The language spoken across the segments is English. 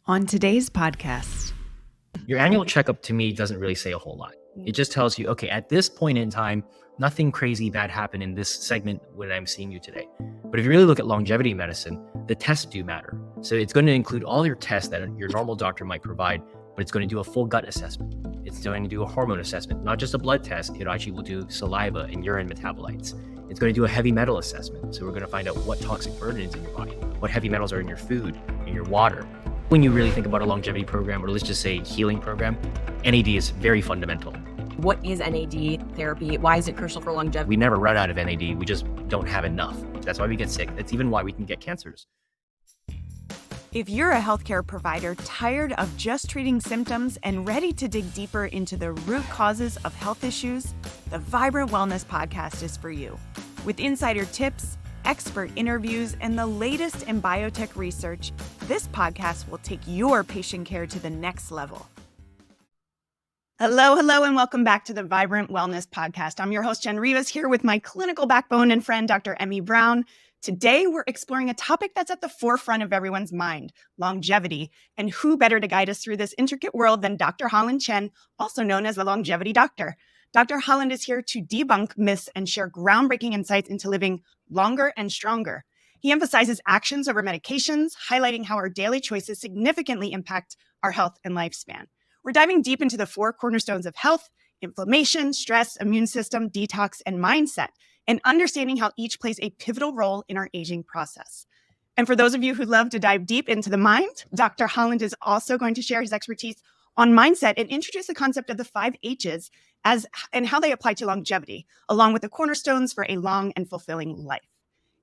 On today's podcast. Your annual checkup to me doesn't really say a whole lot. It just tells you, okay, at this point in time, nothing crazy bad happened in this segment when I'm seeing you today. But if you really look at longevity medicine, the tests do matter. So it's going to include all your tests that your normal doctor might provide, but it's going to do a full gut assessment. It's going to do a hormone assessment, not just a blood test. It actually will do saliva and urine metabolites. It's going to do a heavy metal assessment. So we're going to find out what toxic burden is in your body, what heavy metals are in your food, in your water. When you really think about a longevity program, or let's just say healing program, NAD is very fundamental. What is NAD therapy? Why is it crucial for longevity? We never run out of NAD. We just don't have enough. That's why we get sick. That's even why we can get cancers. If you're a healthcare provider tired of just treating symptoms and ready to dig deeper into the root causes of health issues, the Vibrant Wellness Podcast is for you. With insider tips, expert interviews, and the latest in biotech research, this podcast will take your patient care to the next level. Hello, and welcome back to the Vibrant Wellness Podcast. I'm your host, Jen Rivas, here with my clinical backbone and friend, Dr. Emmy Brown. Today, we're exploring a topic that's at the forefront of everyone's mind, longevity. And who better to guide us through this intricate world than Dr. Halland Chen, also known as the Longevity Doctor. Dr. Halland is here to debunk myths and share groundbreaking insights into living longer and stronger. He emphasizes actions over medications, highlighting how our daily choices significantly impact our health and lifespan. We're diving deep into the four cornerstones of health: inflammation, stress, immune system, detox, and mindset, and understanding how each plays a pivotal role in our aging process. And for those of you who love to dive deep into the mind, Dr. Halland is also going to share his expertise on mindset and introduce the concept of the 5 H's and how they apply to longevity, along with the cornerstones for a long and fulfilling life.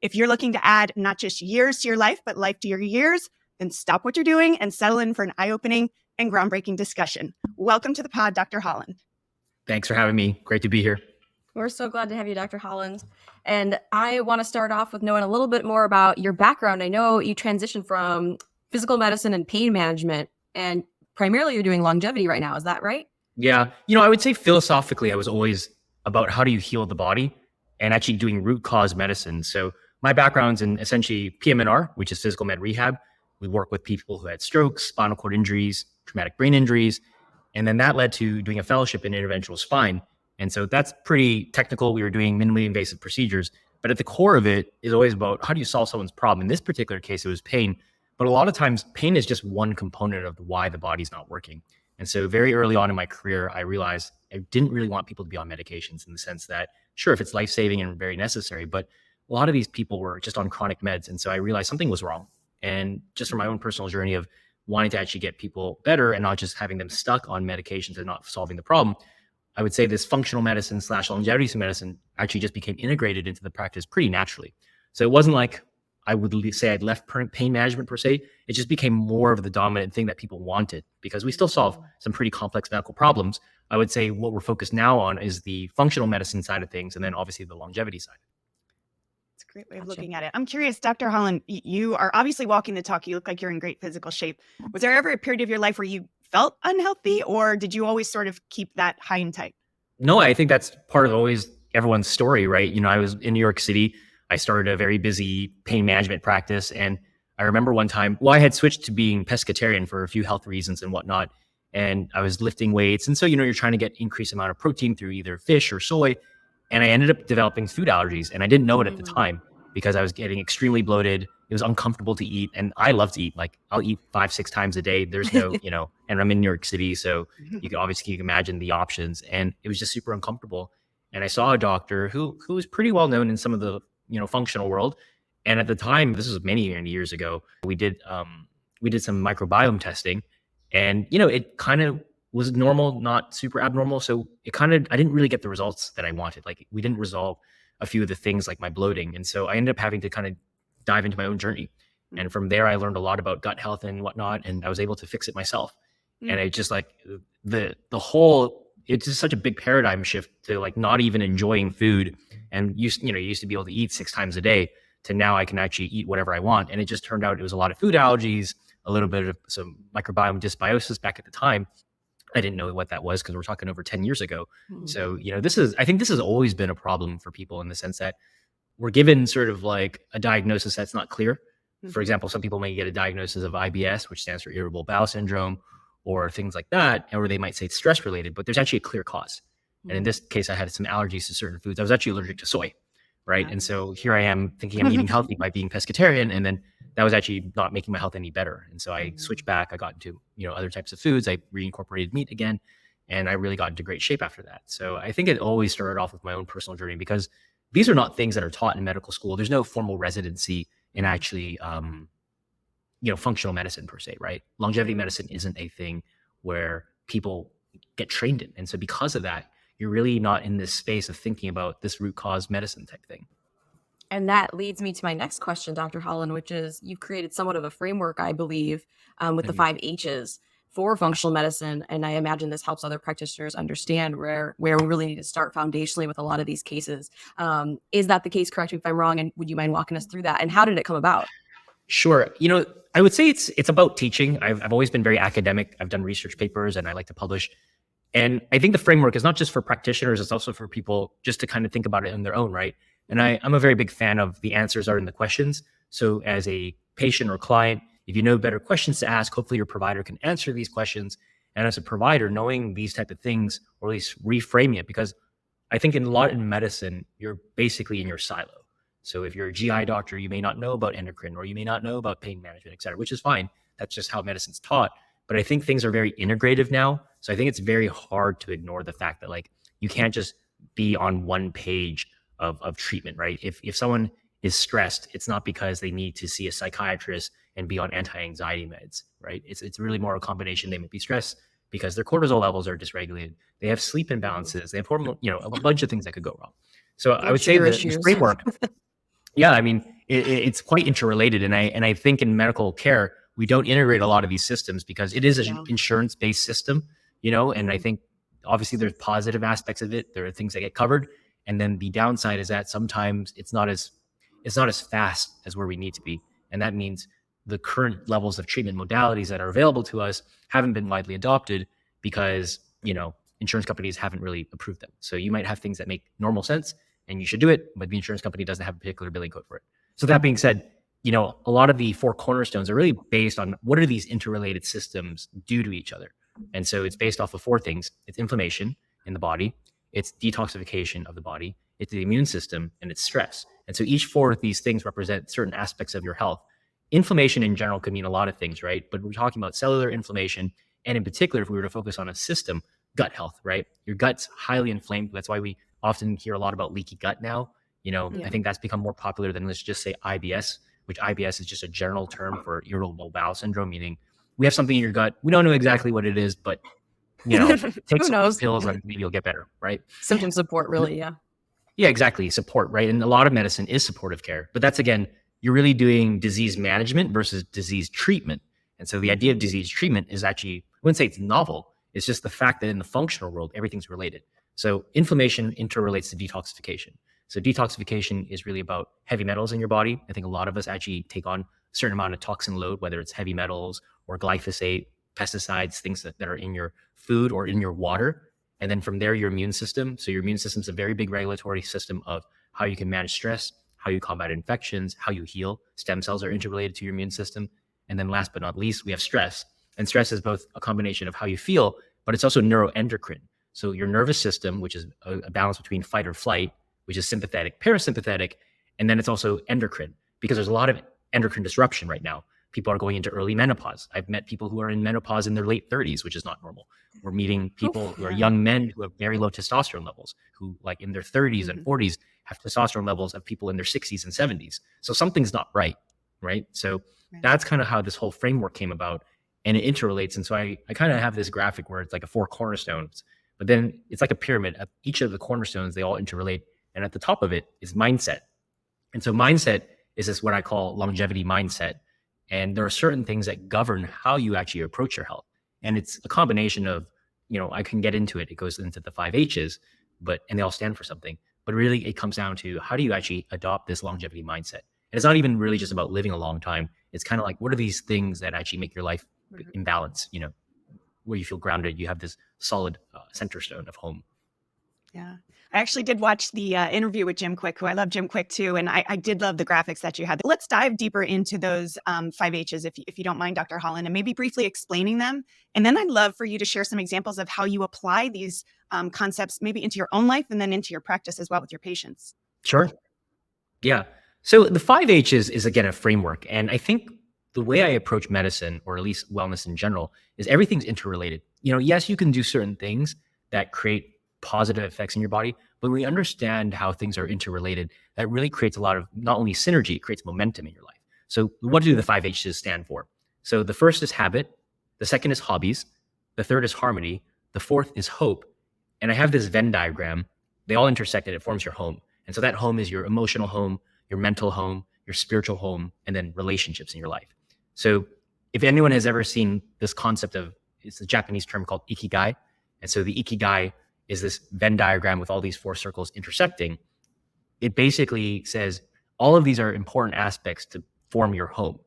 If you're looking to add not just years to your life, but life to your years, then stop what you're doing and settle in for an eye-opening and groundbreaking discussion. Welcome to the pod, Dr. Halland. Thanks for having me. Great to be here. We're so glad to have you, Dr. Halland. And I want to start off with knowing a little bit more about your background. I know you transitioned from physical medicine and pain management, and primarily you're doing longevity right now. Is that right? Yeah. I would say philosophically, I was always about how do you heal the body and actually doing root cause medicine. So my background's in essentially PM&R, which is physical med rehab. We work with people who had strokes, spinal cord injuries, traumatic brain injuries. And then that led to doing a fellowship in interventional spine. And so that's pretty technical. We were doing minimally invasive procedures, but at the core of it is always about how do you solve someone's problem. In this particular case, it was pain, but a lot of times pain is just one component of why the body's not working. And so very early on in my career, I realized I didn't really want people to be on medications in the sense that, sure, if it's life-saving and very necessary, but a lot of these people were just on chronic meds. And so I realized something was wrong. And just from my own personal journey of wanting to actually get people better and not just having them stuck on medications and not solving the problem, I would say this functional medicine / longevity medicine actually just became integrated into the practice pretty naturally. So it wasn't like I would say I'd left pain management per se. It just became more of the dominant thing that people wanted because we still solve some pretty complex medical problems. I would say what we're focused now on is the functional medicine side of things and then obviously the longevity side. It's a great way of looking at it. I'm curious, Dr. Halland, you are obviously walking the talk. You look like you're in great physical shape. Was there ever a period of your life where you felt unhealthy, or did you always sort of keep that high and tight? No, I think that's part of always everyone's story, right? I was in New York City. I started a very busy pain management practice. And I remember one time, I had switched to being pescatarian for a few health reasons and whatnot. And I was lifting weights. And so, you're trying to get increased amount of protein through either fish or soy. And I ended up developing food allergies. And I didn't know it at the time because I was getting extremely bloated. It was uncomfortable to eat. And I love to eat. Like I'll eat 5-6 times a day. There's no, and I'm in New York City. So you can imagine the options. And it was just super uncomfortable. And I saw a doctor who was pretty well known in some of the, functional world. And at the time, this was many years ago, we did some microbiome testing and, it kind of was normal, not super abnormal. So I didn't really get the results that I wanted. Like we didn't resolve a few of the things like my bloating. And so I ended up having to kind of dive into my own journey. And from there, I learned a lot about gut health and whatnot. And I was able to fix it myself. And it just like it's just such a big paradigm shift to like not even enjoying food. And you used to be able to eat 6 times a day to now I can actually eat whatever I want. And it just turned out it was a lot of food allergies, a little bit of some microbiome dysbiosis back at the time. I didn't know what that was because we're talking over 10 years ago. So, I think this has always been a problem for people in the sense that we're given sort of like a diagnosis that's not clear. For example, some people may get a diagnosis of IBS, which stands for irritable bowel syndrome, or things like that, or they might say it's stress related, but there's actually a clear cause. And in this case, I had some allergies to certain foods. I was actually allergic to soy, right? And so here I am thinking I'm eating healthy by being pescatarian, and then that was actually not making my health any better. And so I switched back. I got into other types of foods. I reincorporated meat again, and I really got into great shape after that. So I think it always started off with my own personal journey, because these are not things that are taught in medical school. There's no formal residency in actually functional medicine per se, right? Longevity medicine isn't a thing where people get trained in. And so because of that, you're really not in this space of thinking about this root cause medicine type thing. And that leads me to my next question, Dr. Holland, which is you've created somewhat of a framework, I believe, with the 5 H's for functional medicine. And I imagine this helps other practitioners understand where we really need to start foundationally with a lot of these cases. Is that the case? Correct me if I'm wrong. And would you mind walking us through that? And how did it come about? Sure. I would say it's about teaching. I've always been very academic. I've done research papers and I like to publish. And I think the framework is not just for practitioners, it's also for people just to kind of think about it on their own, right? And I'm a very big fan of the answers are in the questions. So as a patient or client, if you know better questions to ask, hopefully your provider can answer these questions. And as a provider, knowing these type of things, or at least reframing it, because I think in medicine, you're basically in your silo. So if you're a GI doctor, you may not know about endocrine, or you may not know about pain management, et cetera, which is fine. That's just how medicine's taught. But I think things are very integrative now. So I think it's very hard to ignore the fact that you can't just be on one page of treatment, right? If someone is stressed, it's not because they need to see a psychiatrist and be on anti-anxiety meds, right? It's really more a combination. They might be stressed because their cortisol levels are dysregulated. They have sleep imbalances. They have hormone, a bunch of things that could go wrong. So I would say the framework, yeah, I mean, it's quite interrelated. And I think in medical care, we don't integrate a lot of these systems because it is an insurance-based system, and I think obviously there's positive aspects of it. There are things that get covered. And then the downside is that sometimes it's not as fast as where we need to be. And that means the current levels of treatment modalities that are available to us haven't been widely adopted because, insurance companies haven't really approved them. So you might have things that make normal sense and you should do it, but the insurance company doesn't have a particular billing code for it. So that being said, a lot of the 4 cornerstones are really based on what do these interrelated systems do to each other. And so it's based off of 4 things. It's inflammation in the body, it's detoxification of the body, it's the immune system, and it's stress. And so each 4 of these things represent certain aspects of your health. Inflammation in general could mean a lot of things, right? But we're talking about cellular inflammation. And in particular, if we were to focus on a system, gut health, right? Your gut's highly inflamed. That's why we often hear a lot about leaky gut now. I think that's become more popular than let's just say IBS, which IBS is just a general term for irritable bowel syndrome, meaning we have something in your gut. We don't know exactly what it is, but take some pills and maybe you'll get better, right? Symptom support, really, yeah. Yeah, exactly. Support, right? And a lot of medicine is supportive care, but that's again, you're really doing disease management versus disease treatment. And so the idea of disease treatment is actually, I wouldn't say it's novel. It's just the fact that in the functional world, everything's related. So inflammation interrelates to detoxification. So detoxification is really about heavy metals in your body. I think a lot of us actually take on a certain amount of toxin load, whether it's heavy metals or glyphosate, pesticides, things that are in your food or in your water. And then from there, your immune system. So your immune system is a very big regulatory system of how you can manage stress, how you combat infections, how you heal. Stem cells are interrelated to your immune system. And then last but not least, we have stress. And stress is both a combination of how you feel, but it's also neuroendocrine. So your nervous system, which is a balance between fight or flight, which is sympathetic, parasympathetic, and then it's also endocrine, because there's a lot of endocrine disruption right now. People are going into early menopause. I've met people who are in menopause in their late 30s, which is not normal. We're meeting people who are young men who have very low testosterone levels, who like in their 30s and 40s have testosterone levels of people in their 60s and 70s. So something's not right? So that's kind of how this whole framework came about, and it interrelates. And so I kind of have this graphic where it's like a 4 cornerstones, but then it's like a pyramid. At each of the cornerstones, they all interrelate. And at the top of it is mindset. And so mindset is this what I call longevity mindset. And there are certain things that govern how you actually approach your health. And it's a combination of, I can get into it. It goes into the 5 H's, and they all stand for something. But really, it comes down to how do you actually adopt this longevity mindset? And it's not even really just about living a long time. It's kind of like, what are these things that actually make your life in balance, where you feel grounded, you have this solid center stone of home. Yeah. I actually did watch the interview with Jim Quick, who I love Jim Quick too. And I did love the graphics that you had. Let's dive deeper into those 5Hs, if you don't mind, Dr. Holland, and maybe briefly explaining them. And then I'd love for you to share some examples of how you apply these concepts maybe into your own life and then into your practice as well with your patients. Sure. Yeah. So the 5Hs is again a framework. And I think the way I approach medicine, or at least wellness in general, is everything's interrelated. Yes, you can do certain things that create positive effects in your body, but when we understand how things are interrelated, that really creates a lot of not only synergy, it creates momentum in your life. So what do the 5Hs stand for? So the first is habit, the second is hobbies, the third is harmony, the fourth is hope. And I have this Venn diagram. They all intersect and it forms your home. And so that home is your emotional home, your mental home, your spiritual home, and then relationships in your life. So if anyone has ever seen this concept of, it's a Japanese term called ikigai. And so the ikigai is this Venn diagram with all these four circles intersecting. It basically says all of these are important aspects to form your home.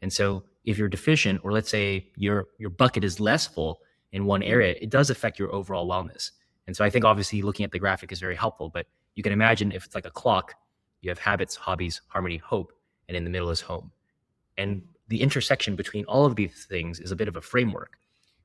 And so if you're deficient, or let's say your bucket is less full in one area, it does affect your overall wellness. And so I think obviously looking at the graphic is very helpful, but you can imagine if it's like a clock, you have habits, hobbies, harmony, hope, and in the middle is home. And the intersection between all of these things is a bit of a framework.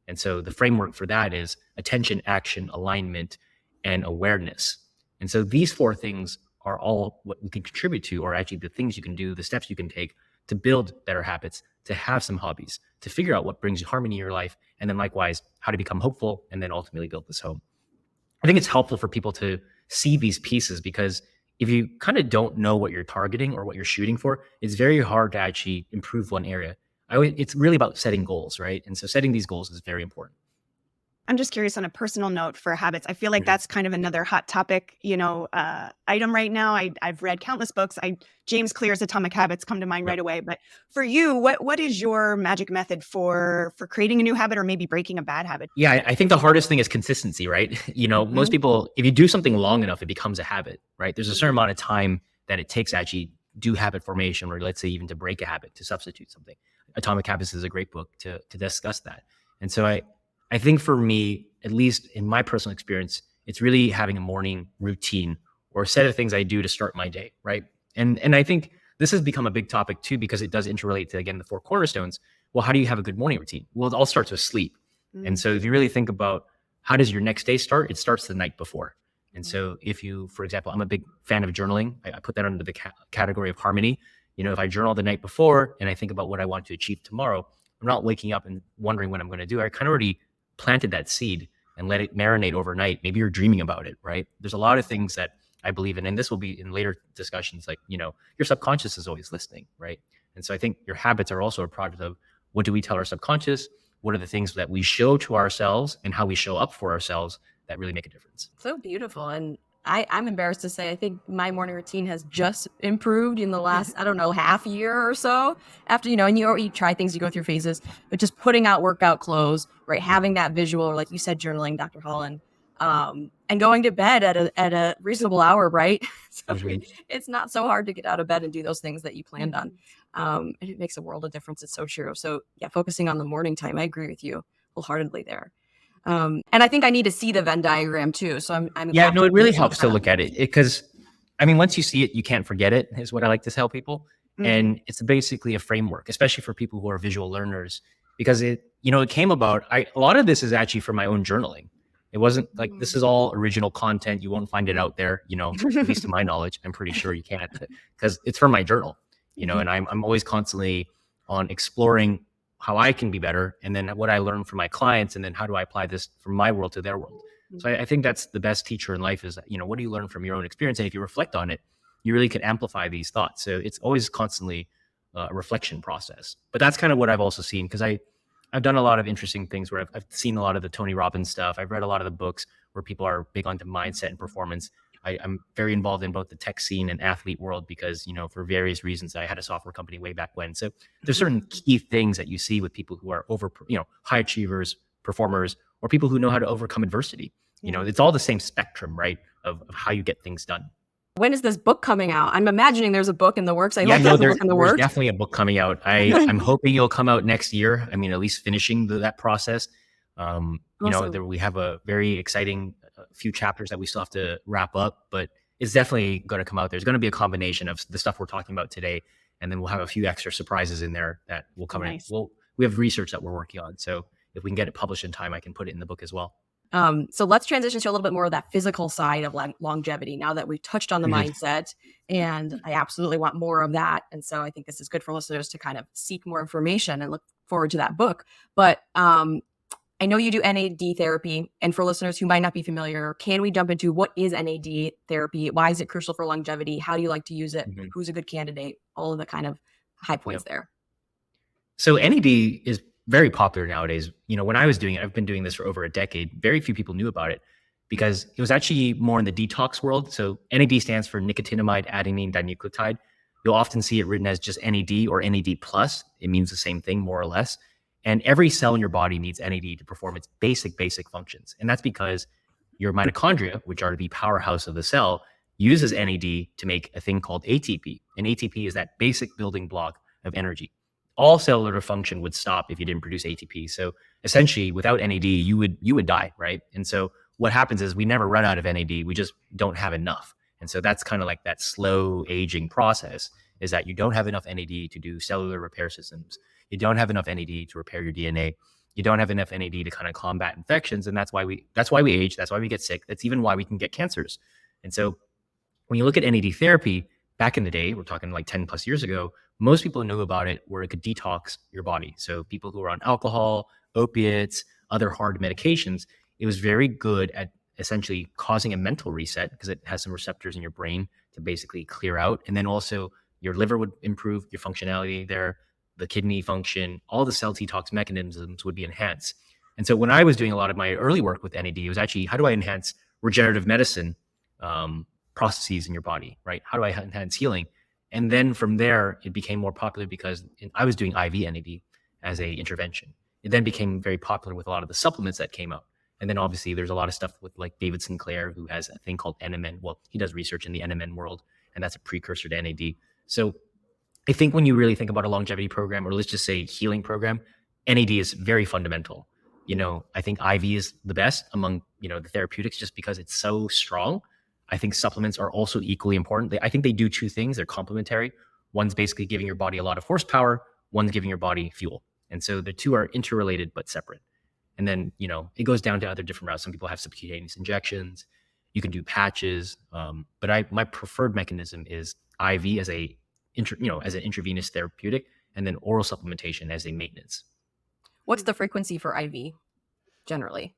And so the framework for that is attention, action, alignment, and awareness. And so these four things are all what we can contribute to, or actually the things you can do, the steps you can take to build better habits, to have some hobbies, to figure out what brings you harmony in your life, and then likewise, how to become hopeful, and then ultimately build this home. I think it's helpful for people to see these pieces, because if you kind of don't know what you're targeting or what you're shooting for, it's very hard to actually improve one area. It's really about setting goals, right? And so setting these goals is very important. I'm just curious on a personal note for habits. I feel like that's kind of another hot topic, item right now. I've read countless books. James Clear's Atomic Habits come to mind right away. But for you, what is your magic method for creating a new habit or maybe breaking a bad habit? Yeah, I think the hardest thing is consistency, right? Most people, if you do something long enough, it becomes a habit, right? There's a certain amount of time that it takes to actually do habit formation, or let's say even to break a habit, to substitute something. Atomic Habits is a great book to discuss that. And so I think for me, at least in my personal experience, it's really having a morning routine or a set of things I do to start my day, right? And I think this has become a big topic too, because it does interrelate to, again, the four cornerstones. Well, how do you have a good morning routine? Well, it all starts with sleep. And so if you really think about how does your next day start, it starts the night before. And so if you, for example, I'm a big fan of journaling. I put that under the category of harmony. If I journal the night before and I think about what I want to achieve tomorrow, I'm not waking up and wondering what I'm going to do. I kind of already planted that seed and let it marinate overnight. Maybe you're dreaming about it, right? There's a lot of things that I believe in, and this will be in later discussions, like, your subconscious is always listening, right? And so I think your habits are also a product of what do we tell our subconscious? What are the things that we show to ourselves and how we show up for ourselves that really make a difference? So beautiful. And I'm embarrassed to say, I think my morning routine has just improved in the last, half year or so. After, and you try things, you go through phases, but just putting out workout clothes, right? Having that visual, or like you said, journaling, Dr. Holland, and going to bed at a reasonable hour, right? So it's not so hard to get out of bed and do those things that you planned on. And it makes a world of difference. It's so true. So yeah, focusing on the morning time, I agree with you wholeheartedly there. And I think I need to see the Venn diagram too. So it really helps to look at it, because once you see it, you can't forget it, is what I like to tell people. And it's basically a framework, especially for people who are visual learners, because it came about, a lot of this is actually from my own journaling. It wasn't like this is all original content. You won't find it out there, at least to my knowledge. I'm pretty sure you can't, because it's from my journal, and I'm always constantly on exploring how I can be better, and then what I learn from my clients, and then how do I apply this from my world to their world. So I think that's the best teacher in life is, what do you learn from your own experience? And if you reflect on it, you really can amplify these thoughts. So it's always constantly a reflection process. But that's kind of what I've also seen, because I've done a lot of interesting things where I've seen a lot of the Tony Robbins stuff. I've read a lot of the books where people are big onto mindset and performance. I'm very involved in both the tech scene and athlete world because, for various reasons, I had a software company way back when. So there's certain key things that you see with people who are high achievers, performers, or people who know how to overcome adversity. It's all the same spectrum, right, of how you get things done. When is this book coming out? I'm imagining there's a book in the works. There's definitely a book coming out. I'm hoping it'll come out next year. At least finishing that process. Awesome. We have a very exciting few chapters that we still have to wrap up, but it's definitely going to come out. There's going to be a combination of the stuff we're talking about today, and then we'll have a few extra surprises in there that will come in. We have research that we're working on, so if we can get it published in time, I can put it in the book as well. So let's transition to a little bit more of that physical side of longevity now that we've touched on the mindset, and I absolutely want more of that. And so I think this is good for listeners to kind of seek more information and look forward to that book. But I know you do NAD therapy, and for listeners who might not be familiar, can we jump into what is NAD therapy? Why is it crucial for longevity? How do you like to use it? Who's a good candidate? All of the kind of high points there. So NAD is very popular nowadays. When I was doing it, I've been doing this for over a decade. Very few people knew about it because it was actually more in the detox world. So NAD stands for nicotinamide adenine dinucleotide. You'll often see it written as just NAD or NAD plus. It means the same thing, more or less. And every cell in your body needs NAD to perform its basic functions. And that's because your mitochondria, which are the powerhouse of the cell, uses NAD to make a thing called ATP. And ATP is that basic building block of energy. All cellular function would stop if you didn't produce ATP. So essentially, without NAD, you would die, right? And so what happens is we never run out of NAD. We just don't have enough. And so that's kind of like that slow aging process, is that you don't have enough NAD to do cellular repair systems. You don't have enough NAD to repair your DNA. You don't have enough NAD to kind of combat infections. And that's why we age. That's why we get sick. That's even why we can get cancers. And so when you look at NAD therapy, back in the day, we're talking like 10 plus years ago, most people knew about it where it could detox your body. So people who are on alcohol, opiates, other hard medications, it was very good at essentially causing a mental reset because it has some receptors in your brain to basically clear out. And then also your liver would improve your functionality there, the kidney function, all the cell detox mechanisms would be enhanced. And so when I was doing a lot of my early work with NAD, it was actually, how do I enhance regenerative medicine processes in your body, right? How do I enhance healing? And then from there, it became more popular because I was doing IV NAD as a intervention. It then became very popular with a lot of the supplements that came out. And then obviously there's a lot of stuff with like David Sinclair, who has a thing called NMN. Well, he does research in the NMN world, and that's a precursor to NAD. So I think when you really think about a longevity program, or let's just say healing program, NAD is very fundamental. I think IV is the best among, the therapeutics just because it's so strong. I think supplements are also equally important. I think they do two things. They're complementary. One's basically giving your body a lot of horsepower. One's giving your body fuel. And so the two are interrelated but separate. And then, it goes down to other different routes. Some people have subcutaneous injections. You can do patches. But my preferred mechanism is IV as an intravenous therapeutic, and then oral supplementation as a maintenance. What's the frequency for IV generally?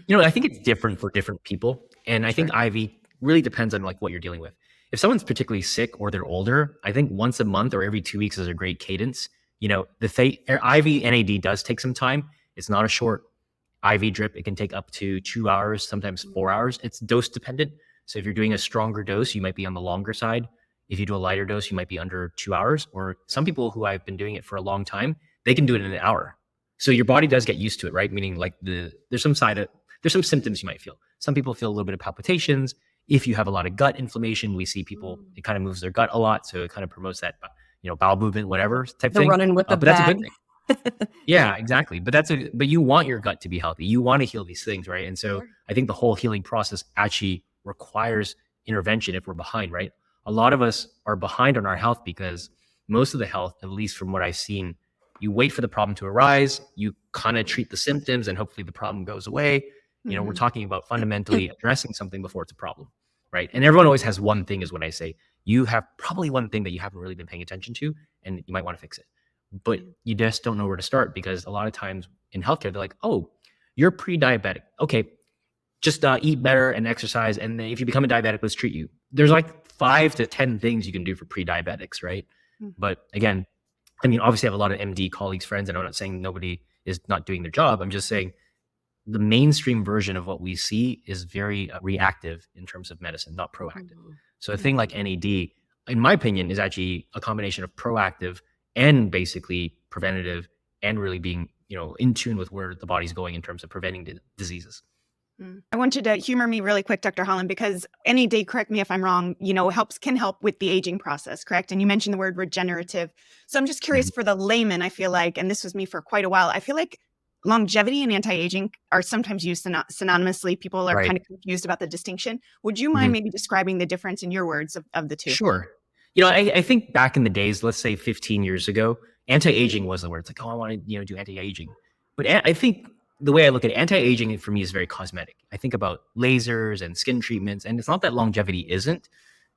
I think it's different for different people. And I think IV really depends on like what you're dealing with. If someone's particularly sick or they're older, I think once a month or every 2 weeks is a great cadence. The IV NAD does take some time. It's not a short IV drip. It can take up to 2 hours, sometimes 4 hours. It's dose dependent. So if you're doing a stronger dose, you might be on the longer side. If you do a lighter dose, you might be under 2 hours. Or some people who I've been doing it for a long time, they can do it in an hour. So your body does get used to it, right? Meaning like there's some symptoms you might feel. Some people feel a little bit of palpitations. If you have a lot of gut inflammation, we see people, it kind of moves their gut a lot. So it kind of promotes that, bowel movement, whatever type thing. Running with the but that's a good thing. Yeah, exactly. But you want your gut to be healthy. You want to heal these things, right? And so I think the whole healing process actually requires intervention if we're behind, right? A lot of us are behind on our health because most of the health, at least from what I've seen, you wait for the problem to arise, you kind of treat the symptoms, and hopefully the problem goes away. We're talking about fundamentally addressing something before it's a problem, right? And everyone always has one thing, is what I say. You have probably one thing that you haven't really been paying attention to, and you might want to fix it. But you just don't know where to start, because a lot of times in healthcare, they're like, oh, you're pre-diabetic. Okay, just eat better and exercise. And then if you become a diabetic, let's treat you. There's like 5 to 10 things you can do for pre-diabetics, right? But again, obviously I have a lot of MD colleagues, friends, and I'm not saying nobody is not doing their job. I'm just saying the mainstream version of what we see is very reactive in terms of medicine, not proactive. So a thing like NAD, in my opinion, is actually a combination of proactive and basically preventative, and really being, in tune with where the body's going in terms of preventing diseases. I want you to humor me really quick, Dr. Halland, because NAD, correct me if I'm wrong, can help with the aging process, correct? And you mentioned the word regenerative. So I'm just curious for the layman, I feel like, and this was me for quite a while, I feel like longevity and anti-aging are sometimes used synonymously. People are Right. kind of confused about the distinction. Would you mind Mhm. maybe describing the difference in your words of the two? Sure. I think back in the days, let's say 15 years ago, anti-aging was the word. It's like, oh, I want to, do anti-aging. But I think the way I look at it, anti-aging for me is very cosmetic. I think about lasers and skin treatments, and it's not that longevity isn't.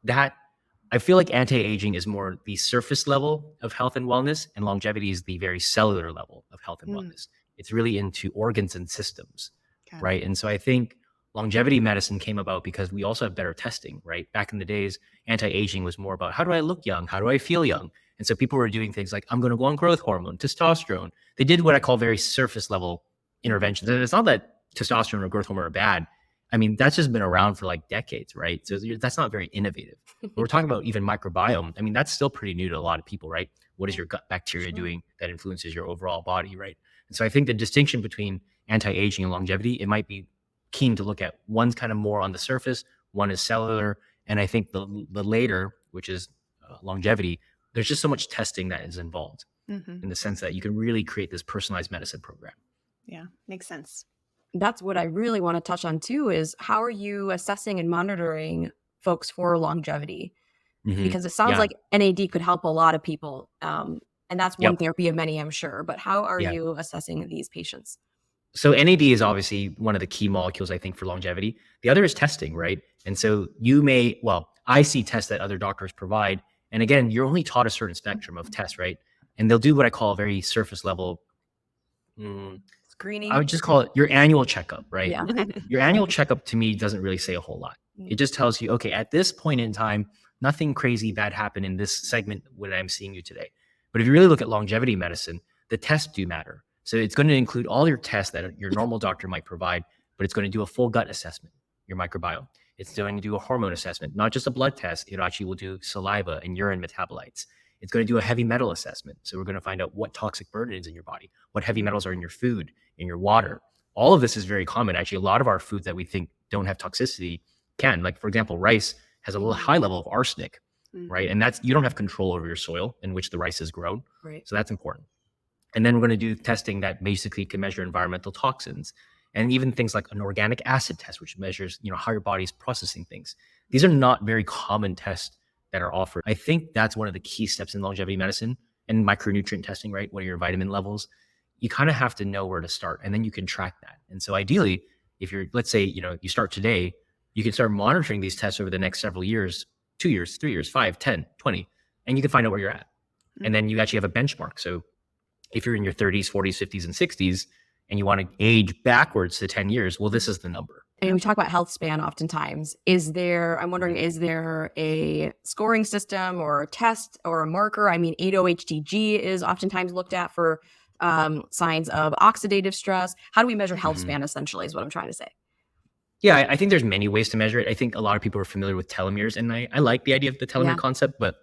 That I feel like anti-aging is more the surface level of health and wellness, and longevity is the very cellular level of health and Mm, wellness. It's really into organs and systems, got it. right? And so I think longevity medicine came about because we also have better testing, right? Back in the days, anti-aging was more about how do I look young? How do I feel young? And so people were doing things like, I'm going to go on growth hormone, testosterone. They did what I call very surface level interventions. And it's not that testosterone or growth hormone are bad. I mean, that's just been around for like decades, right? So that's not very innovative. We're talking about even microbiome. I mean, that's still pretty new to a lot of people, right? What is your gut bacteria Sure. doing that influences your overall body, right? And so I think the distinction between anti-aging and longevity, it might be keen to look at. One's kind of more on the surface, one is cellular. And I think the later, which is longevity, there's just so much testing that is involved Hmm. in the sense that you can really create this personalized medicine program. Yeah, makes sense. That's what I really want to touch on too, is how are you assessing and monitoring folks for longevity? Mhm. Because it sounds Yeah. like NAD could help a lot of people. And that's one Yep. therapy of many, I'm sure. But how are Yeah. you assessing these patients? So NAD is obviously one of the key molecules, I think, for longevity. The other is testing, right? And so I see tests that other doctors provide. And again, you're only taught a certain spectrum of tests, right? And they'll do what I call very surface level. I Screening? would just call it your annual checkup, right? Yeah. Your annual checkup to me doesn't really say a whole lot. It just tells you, okay, at this point in time, nothing crazy bad happened in this segment when I'm seeing you today. But if you really look at longevity medicine, the tests do matter. So it's going to include all your tests that your normal doctor might provide, but it's going to do a full gut assessment, your microbiome. It's going to do a hormone assessment, not just a blood test. It actually will do saliva and urine metabolites. It's going to do a heavy metal assessment. So we're going to find out what toxic burden is in your body, what heavy metals are in your food, in your water. All of this is very common. Actually, a lot of our foods that we think don't have toxicity can. Like, for example, rice has a little high level of arsenic, right? And that's, you don't have control over your soil in which the rice is grown. Right. So that's important. And then we're going to do testing that basically can measure environmental toxins and even things like an organic acid test, which measures, how your body's processing things. These are not very common tests that are offered. I think that's one of the key steps in longevity medicine and micronutrient testing, right? What are your vitamin levels? You kind of have to know where to start, and then you can track that. And so ideally, if let's say, you start today, you can start monitoring these tests over the next several years, 2 years, 3 years, 5, 10, 20, and you can find out where you're at. And then you actually have a benchmark. So if you're in your 30s, 40s, 50s, and 60s, and you want to age backwards to 10 years, well, this is the number. And we talk about health span oftentimes. I'm wondering, is there a scoring system or a test or a marker? I mean, 8-OHTG is oftentimes looked at for signs of oxidative stress. How do we measure health span, essentially, is what I'm trying to say. Yeah, I think there's many ways to measure it. I think a lot of people are familiar with telomeres, and I like the idea of the telomere concept, but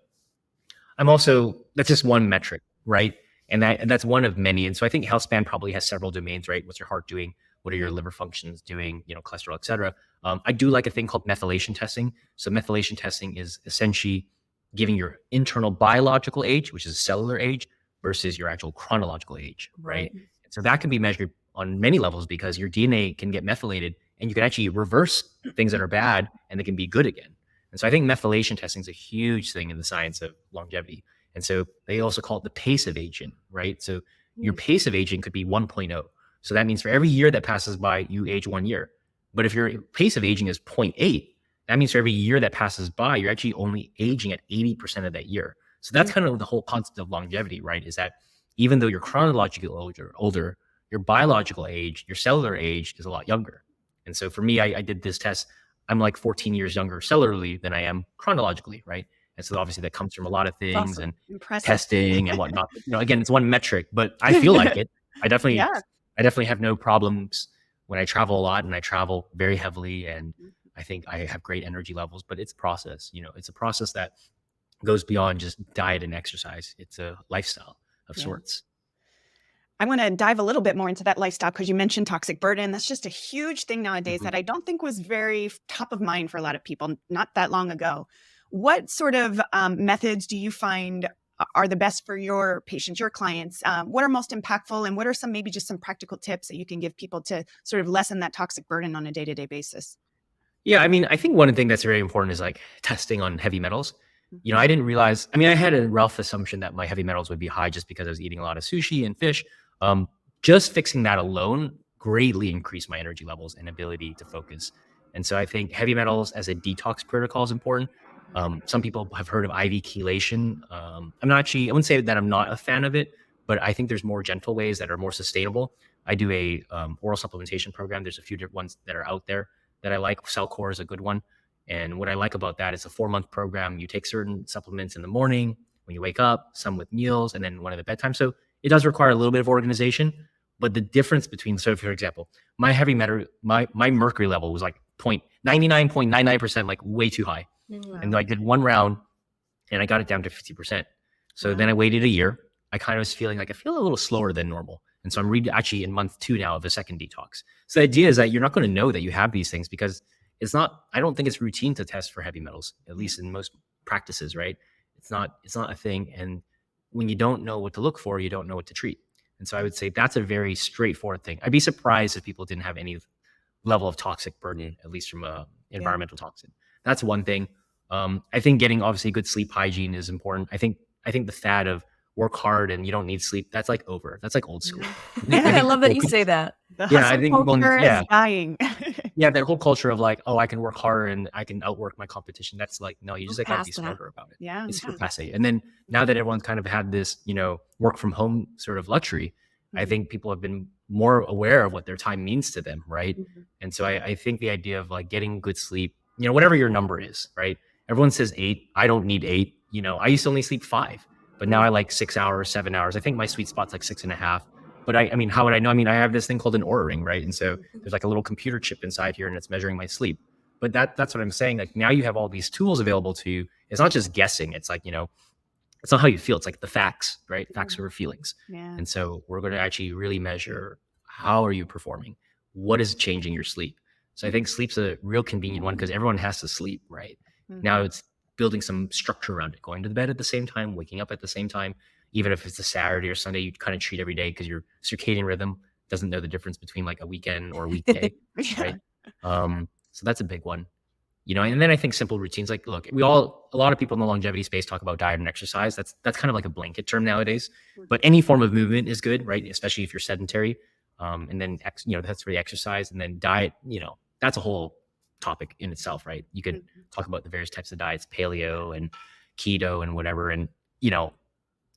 that's just one metric, right? And that's one of many. And so I think health span probably has several domains, right? What's your heart doing? What are your liver functions doing? Cholesterol, et cetera. I do like a thing called methylation testing. So methylation testing is essentially giving your internal biological age, which is cellular age, versus your actual chronological age, right? And so that can be measured on many levels because your DNA can get methylated and you can actually reverse things that are bad and they can be good again. And so I think methylation testing is a huge thing in the science of longevity. And so they also call it the pace of aging, right? So your pace of aging could be 1.0. So that means for every year that passes by, you age 1 year. But if your pace of aging is 0.8, that means for every year that passes by, you're actually only aging at 80% of that year. So that's kind of the whole concept of longevity, right? Is that even though you're chronologically older, your biological age, your cellular age is a lot younger. And so for me, I did this test. I'm like 14 years younger cellularly than I am chronologically, right? And so obviously that comes from a lot of things and testing and whatnot. Again, it's one metric, but I feel like it. I definitely have no problems when I travel a lot, and I travel very heavily, and I think I have great energy levels, but it's a process. It's a process that goes beyond just diet and exercise. It's a lifestyle of sorts. I want to dive a little bit more into that lifestyle because you mentioned toxic burden. That's just a huge thing nowadays that I don't think was very top of mind for a lot of people not that long ago. What sort of methods do you find are the best for your patients, your clients? What are most impactful, and what are maybe just some practical tips that you can give people to sort of lessen that toxic burden on a day-to-day basis? Yeah, I mean, I think one thing that's very important is like testing on heavy metals. I didn't realize, I mean, I had a rough assumption that my heavy metals would be high just because I was eating a lot of sushi and fish. Just fixing that alone greatly increased my energy levels and ability to focus. And so I think heavy metals as a detox protocol is important. Some people have heard of IV chelation. I wouldn't say that I'm not a fan of it, but I think there's more gentle ways that are more sustainable. I do a oral supplementation program. There's a few different ones that are out there that I like. Cellcore is a good one. And what I like about that is a 4-month program. You take certain supplements in the morning when you wake up, some with meals, and then one at the bedtime. So it does require a little bit of organization, but the difference between, so for example, my heavy metal, my mercury level was like 99.99%, like way too high. Wow. And I did one round and I got it down to 50%. So then I waited a year. I kind of was feeling like I feel a little slower than normal. And so I'm actually in month 2 now of a second detox. So the idea is that you're not going to know that you have these things because I don't think it's routine to test for heavy metals, at least in most practices, right? It's not a thing. And when you don't know what to look for, you don't know what to treat. And so I would say that's a very straightforward thing. I'd be surprised if people didn't have any level of toxic burden, at least from environmental toxin. That's one thing. I think getting obviously good sleep hygiene is important. I think the fad of work hard and you don't need sleep, that's like over. That's like old school. I love that you say that. The hustle culture is dying. Yeah, that whole culture of like, oh, I can work harder and I can outwork my competition. That's like, no, you just gotta be smarter about it. Yeah. It's super passe. And then now that everyone's kind of had this, work from home sort of luxury, I think people have been more aware of what their time means to them, right? And so I think the idea of like getting good sleep, whatever your number is, right? Everyone says 8. I don't need 8. I used to only sleep 5, but now I like 6 hours, 7 hours. I think my sweet spot's like 6.5. But I mean, how would I know? I mean, I have this thing called an Oura ring, right? And so there's like a little computer chip inside here and it's measuring my sleep. But that's what I'm saying. Like now you have all these tools available to you. It's not just guessing. It's like, it's not how you feel. It's like the facts, right? Facts over feelings. Yeah. And so we're going to actually really measure how are you performing? What is changing your sleep? So I think sleep's a real convenient one because everyone has to sleep, right? Now it's building some structure around it, going to the bed at the same time, waking up at the same time. Even if it's a Saturday or Sunday, you kind of treat every day because your circadian rhythm doesn't know the difference between like a weekend or a weekday, right? So that's a big one, and then I think simple routines, like, look, a lot of people in the longevity space talk about diet and exercise. That's kind of like a blanket term nowadays, but any form of movement is good, right? Especially if you're sedentary. And then, that's for the exercise, and then diet, that's a whole topic in itself, right? You could talk about the various types of diets, paleo and keto and whatever. And,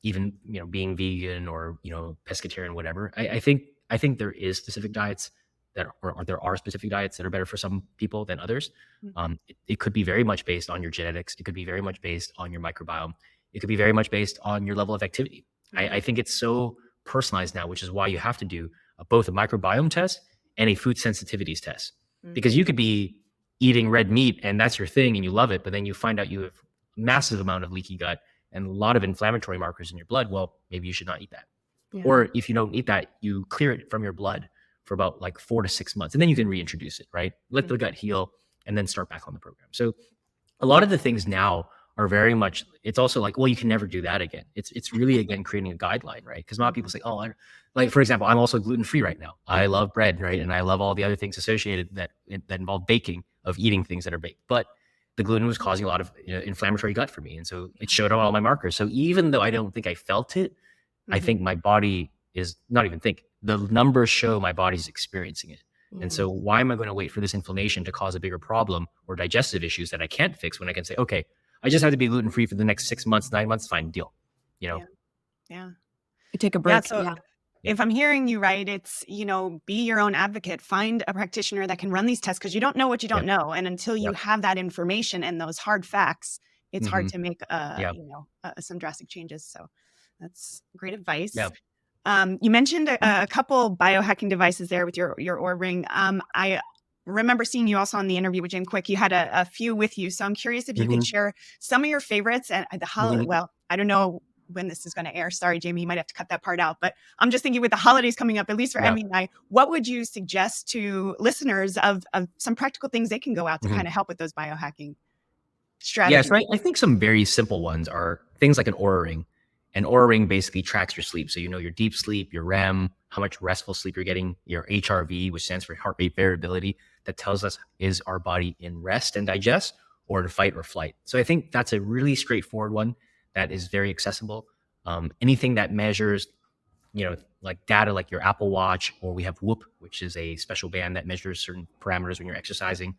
even, being vegan or, pescatarian, whatever. I think there is specific diets or there are specific diets that are better for some people than others. It could be very much based on your genetics. It could be very much based on your microbiome. It could be very much based on your level of activity. I think it's so personalized now, which is why you have to do both a microbiome test and a food sensitivities test, because you could be eating red meat and that's your thing and you love it, but then you find out you have massive amount of leaky gut and a lot of inflammatory markers in your blood. Well, maybe you should not eat that. Yeah. Or if you don't eat that, you clear it from your blood for about like 4 to 6 months, and then you can reintroduce it, right? Let the gut heal and then start back on the program. So a lot of the things now are very much, it's also like, well, you can never do that again. It's really, again, creating a guideline, right? Because a lot of people say, oh, like, for example, I'm also gluten-free right now. I love bread, right? And I love all the other things associated that involve baking, of eating things that are baked. But the gluten was causing a lot of inflammatory gut for me. And so it showed on all my markers. So even though I don't think I felt it, I think my body is not even the numbers show my body's experiencing it. And so why am I going to wait for this inflammation to cause a bigger problem or digestive issues that I can't fix when I can say, okay, I just have to be gluten-free for the next 6 months, 9 months, fine, deal. Yeah. You take a break. If I'm hearing you right, it's, be your own advocate, find a practitioner that can run these tests, because you don't know what you don't know. And until you have that information and those hard facts, it's hard to make, some drastic changes. So that's great advice. You mentioned a couple biohacking devices there with your Oura ring. I remember seeing you also on the interview with Jim Quick. You had a few with you. So I'm curious if you could share some of your favorites and well, I don't know when this is going to air. Sorry, Jamie, you might have to cut that part out. But I'm just thinking with the holidays coming up, at least for Emmy and I, what would you suggest to listeners of some practical things they can go out to kind of help with those biohacking strategies? Yes, right. I think some very simple ones are things like an Oura ring. And Aura Ring basically tracks your sleep. So you know your deep sleep, your REM, how much restful sleep you're getting, your HRV, which stands for heart rate variability, that tells us is our body in rest and digest or in fight or flight. So I think that's a really straightforward one that is very accessible. Anything that measures, like data like your Apple Watch, or we have Whoop, which is a special band that measures certain parameters when you're exercising.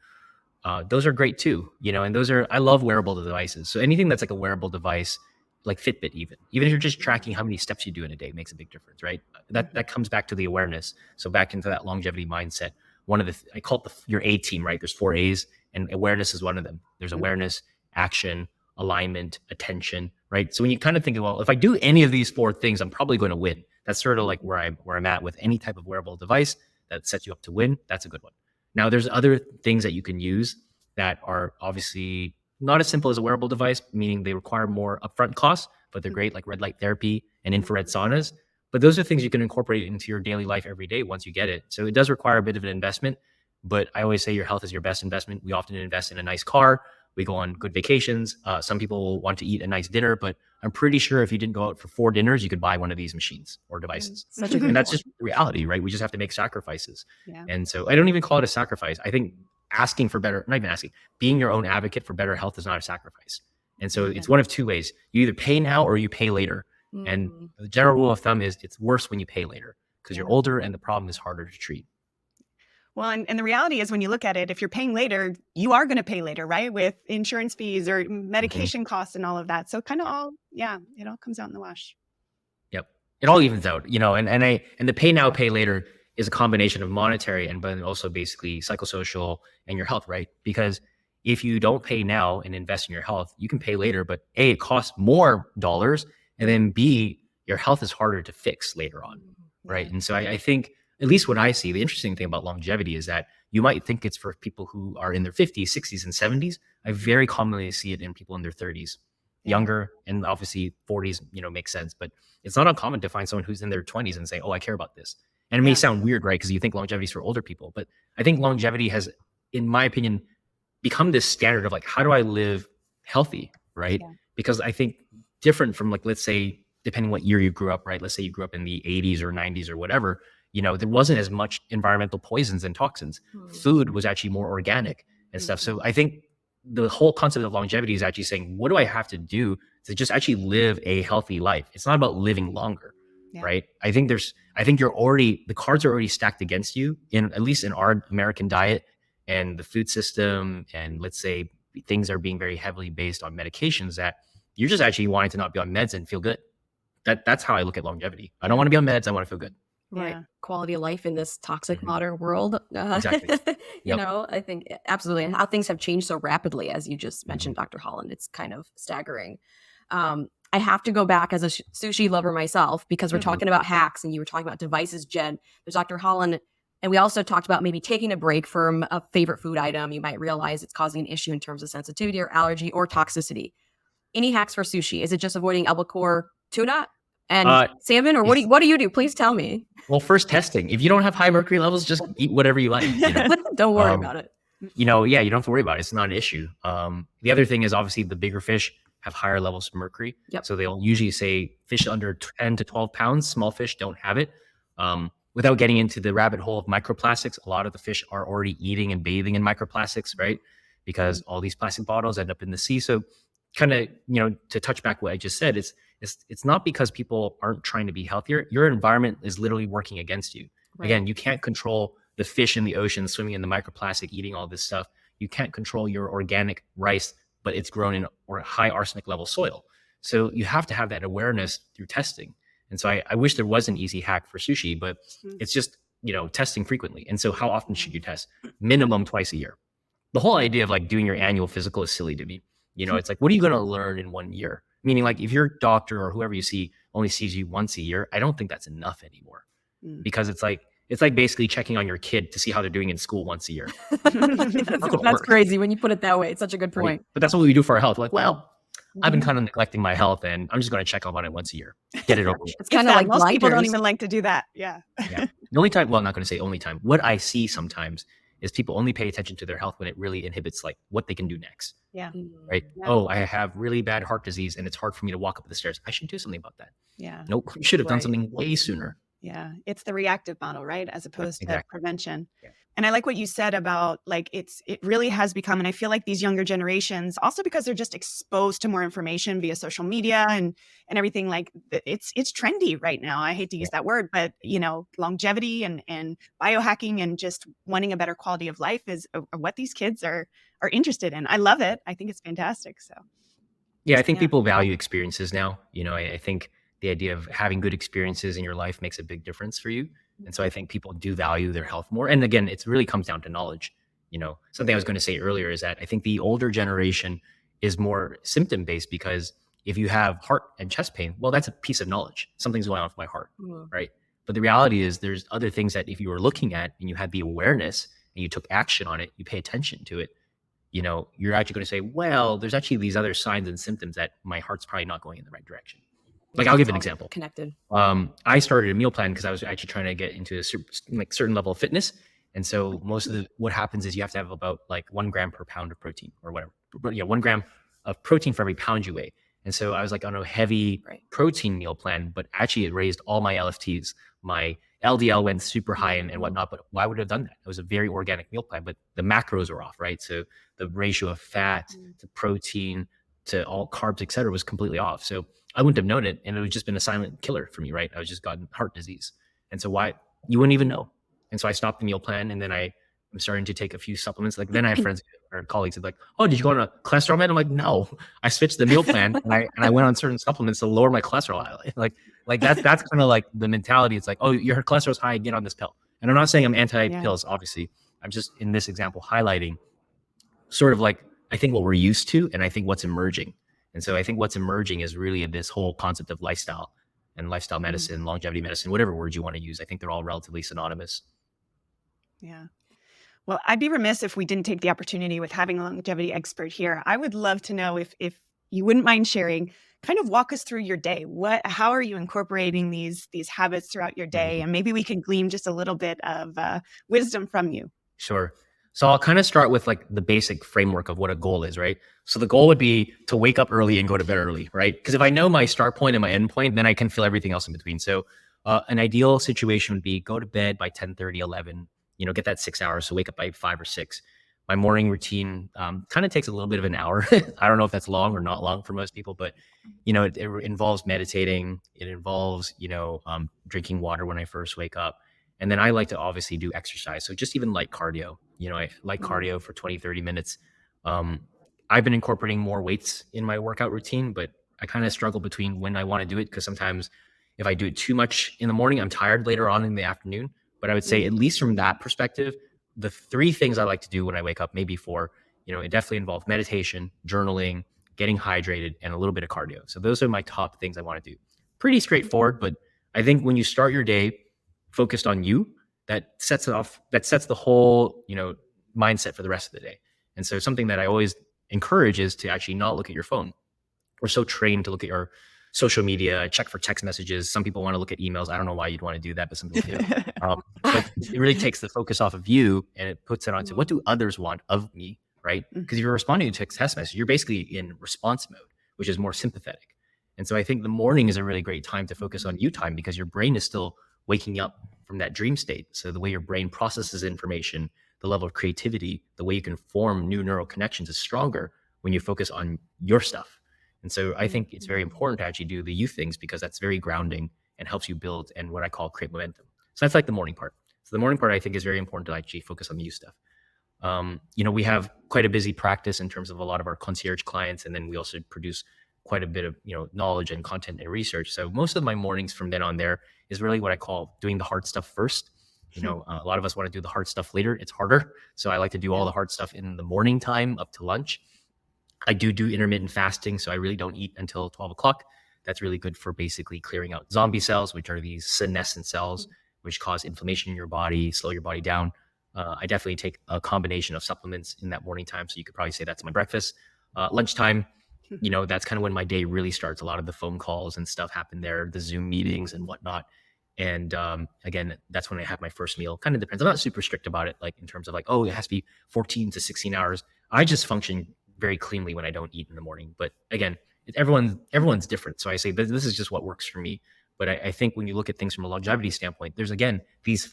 Those are great too, and I love wearable devices. So anything that's like a wearable device, like Fitbit, even if you're just tracking how many steps you do in a day, makes a big difference, right? That comes back to the awareness. So back into that longevity mindset. One of I call it your A team, right? There's 4 A's, and awareness is one of them. There's awareness, action, alignment, attention, right? So when you kind of think, well, if I do any of these 4 things, I'm probably going to win. That's sort of like where I'm at with any type of wearable device that sets you up to win. That's a good one. Now, there's other things that you can use that are obviously not as simple as a wearable device, meaning they require more upfront costs, but they're great, like red light therapy and infrared saunas. But those are things you can incorporate into your daily life every day once you get it. So it does require a bit of an investment, but I always say your health is your best investment. We often invest in a nice car. We go on good vacations. Some people will want to eat a nice dinner, but I'm pretty sure if you didn't go out for 4 dinners, you could buy one of these machines or devices. And that's just reality, right? We just have to make sacrifices. Yeah. And so I don't even call it a sacrifice. I think being your own advocate for better health is not a sacrifice. And so it's one of 2 ways. You either pay now or you pay later. And the general rule of thumb is it's worse when you pay later because you're older and the problem is harder to treat. Well, and the reality is when you look at it, if you're paying later, you are going to pay later, right? With insurance fees or medication costs and all of that. So kind of it all comes out in the wash. Yep. It all evens out, and the pay now, pay later is a combination of monetary but also basically psychosocial and your health, right? Because if you don't pay now and invest in your health, you can pay later, but A, it costs more dollars, and then B, your health is harder to fix later on, right? And so I think, at least what I see, the interesting thing about longevity is that you might think it's for people who are in their 50s, 60s, and 70s. I very commonly see it in people in their 30s, younger, and obviously 40s, makes sense. But it's not uncommon to find someone who's in their 20s and say, oh, I care about this. And it may sound weird, right? Because you think longevity is for older people. But I think longevity has, in my opinion, become this standard of like, how do I live healthy, right? Yeah. Because I think different from like, let's say, depending what year you grew up, right? Let's say you grew up in the 80s or 90s or whatever, there wasn't as much environmental poisons and toxins. Food was actually more organic and stuff. So I think the whole concept of longevity is actually saying, what do I have to do to just actually live a healthy life? It's not about living longer, right? I think the cards are already stacked against you at least in our American diet and the food system. And let's say things are being very heavily based on medications that you're just actually wanting to not be on meds and feel good. That's how I look at longevity. I don't want to be on meds. I want to feel good. Right. Yeah. Quality of life in this toxic modern world. Exactly. I think absolutely. And how things have changed so rapidly, as you just mentioned, Dr. Halland, it's kind of staggering. I have to go back as a sushi lover myself because we're talking about hacks and you were talking about devices, Jen. There's Dr. Halland. And we also talked about maybe taking a break from a favorite food item. You might realize it's causing an issue in terms of sensitivity or allergy or toxicity. Any hacks for sushi? Is it just avoiding albacore tuna and salmon, or what do you do? Please tell me. Well, first testing. If you don't have high mercury levels, just eat whatever you like. Don't worry about it. You don't have to worry about it. It's not an issue. The other thing is obviously the bigger fish have higher levels of mercury. Yep. So they'll usually say fish under 10 to 12 pounds, small fish don't have it. Without getting into the rabbit hole of microplastics, a lot of the fish are already eating and bathing in microplastics, right? Because all these plastic bottles end up in the sea. So kind of, to touch back what I just said, it's not because people aren't trying to be healthier. Your environment is literally working against you. Right. Again, you can't control the fish in the ocean swimming in the microplastic, eating all this stuff. You can't control your organic rice, but it's grown in high arsenic level soil. So you have to have that awareness through testing. And so I wish there was an easy hack for sushi, but it's just, testing frequently. And so how often should you test? Minimum twice a year. The whole idea of like doing your annual physical is silly to me. It's like, what are you going to learn in 1 year? Meaning like if your doctor or whoever you see only sees you once a year, I don't think that's enough anymore because it's like basically checking on your kid to see how they're doing in school once a year. That's crazy when you put it that way. It's such a good point. Right? But that's what we do for our health. Like, well, I've been kind of neglecting my health and I'm just going to check up on it once a year. Get it over with. It's kind of like most people don't even like to do that. Yeah. The only time, well, I'm not going to say only time. What I see sometimes is people only pay attention to their health when it really inhibits like what they can do next. Yeah. Right. Yeah. Oh, I have really bad heart disease and it's hard for me to walk up the stairs. I should do something about that. Yeah. Nope. You should have done Right. something way sooner. Yeah. It's the reactive model, right? As opposed to Exactly. prevention. Yeah. And I like what you said about like it really has become, and I feel like these younger generations, also because they're just exposed to more information via social media and everything, like it's trendy right now. I hate to use that word, but longevity and biohacking and just wanting a better quality of life is what these kids are interested in. I love it. I think it's fantastic. So yeah, I think people value experiences now. I think the idea of having good experiences in your life makes a big difference for you. And so I think people do value their health more. And again, it really comes down to knowledge. Something I was going to say earlier is that I think the older generation is more symptom based, because if you have heart and chest pain, well, that's a piece of knowledge. Something's going on with my heart, right? But the reality is there's other things that if you were looking at and you had the awareness and you took action on it, you pay attention to it, you're actually going to say, well, there's actually these other signs and symptoms that my heart's probably not going in the right direction. Like, I'll give an example. Connected. I started a meal plan because I was actually trying to get into a certain level of fitness. And so what happens is you have to have about like 1 gram per pound of protein or whatever. But 1 gram of protein for every pound you weigh. And so I was like on a heavy protein meal plan, but actually it raised all my LFTs. My LDL went super high and whatnot, but why would I have done that? It was a very organic meal plan, but the macros were off, right? So the ratio of fat to protein to all carbs, et cetera, was completely off. So I wouldn't have known it. And it would just been a silent killer for me, right? I was just gotten heart disease. And so you wouldn't even know. And so I stopped the meal plan, and then I'm starting to take a few supplements. Like, then I have friends or colleagues that are like, oh, did you go on a cholesterol med? I'm like, no, I switched the meal plan and I went on certain supplements to lower my cholesterol. Like that's kind of like the mentality. It's like, oh, your cholesterol's high, get on this pill. And I'm not saying I'm anti-pills, obviously. I'm just in this example highlighting sort of like, I think what we're used to, and I think what's emerging. And so I think what's emerging is really this whole concept of lifestyle and lifestyle medicine, longevity medicine, whatever words you want to use. I think they're all relatively synonymous. Yeah. Well, I'd be remiss if we didn't take the opportunity with having a longevity expert here. I would love to know if you wouldn't mind sharing, kind of walk us through your day. How are you incorporating these habits throughout your day? And maybe we can glean just a little bit of wisdom from you. Sure. So I'll kind of start with like the basic framework of what a goal is, right? So the goal would be to wake up early and go to bed early, right? Because if I know my start point and my end point, then I can fill everything else in between. So an ideal situation would be go to bed by 10:30, 11, get that 6 hours. So wake up by 5 or 6. My morning routine kind of takes a little bit of an hour. I don't know if that's long or not long for most people, but it involves meditating. It involves, drinking water when I first wake up. And then I like to obviously do exercise. So just even light cardio, I like cardio for 20, 30 minutes. I've been incorporating more weights in my workout routine, but I kind of struggle between when I want to do it, because sometimes if I do it too much in the morning, I'm tired later on in the afternoon. But I would say, at least from that perspective, the 3 things I like to do when I wake up, maybe 4, it definitely involves meditation, journaling, getting hydrated, and a little bit of cardio. So those are my top things I want to do. Pretty straightforward, but I think when you start your day focused on you, that sets the whole, mindset for the rest of the day. And so something that I always encourage is to actually not look at your phone. We're so trained to look at your social media, check for text messages. Some people want to look at emails. I don't know why you'd want to do that, but some people do. But it really takes the focus off of you, and it puts it onto what do others want of me, right? Because if you're responding to a text message, you're basically in response mode, which is more sympathetic. And so I think the morning is a really great time to focus on you time, because your brain is still waking up from that dream state. So the way your brain processes information, the level of creativity, the way you can form new neural connections is stronger when you focus on your stuff. And so I think it's very important to actually do the you things, because that's very grounding and helps you build and what I call create momentum. So that's like the morning part. So the morning part I think is very important to actually focus on the you stuff. We have quite a busy practice in terms of a lot of our concierge clients. And then we also produce quite a bit of, knowledge and content and research. So most of my mornings from then on there is really what I call doing the hard stuff first. A lot of us want to do the hard stuff later. It's harder. So I like to do all the hard stuff in the morning time up to lunch. I do intermittent fasting. So I really don't eat until 12 o'clock. That's really good for basically clearing out zombie cells, which are these senescent cells, which cause inflammation in your body, slow your body down. I definitely take a combination of supplements in that morning time. So you could probably say that's my breakfast. Lunchtime, that's kind of when my day really starts. A lot of the phone calls and stuff happen there, the Zoom meetings and whatnot. And again, that's when I have my first meal. Kind of depends. I'm not super strict about it, like in terms of like, oh, it has to be 14 to 16 hours. I just function very cleanly when I don't eat in the morning. But again, everyone's different. So I say this is just what works for me. But I think when you look at things from a longevity standpoint, there's again these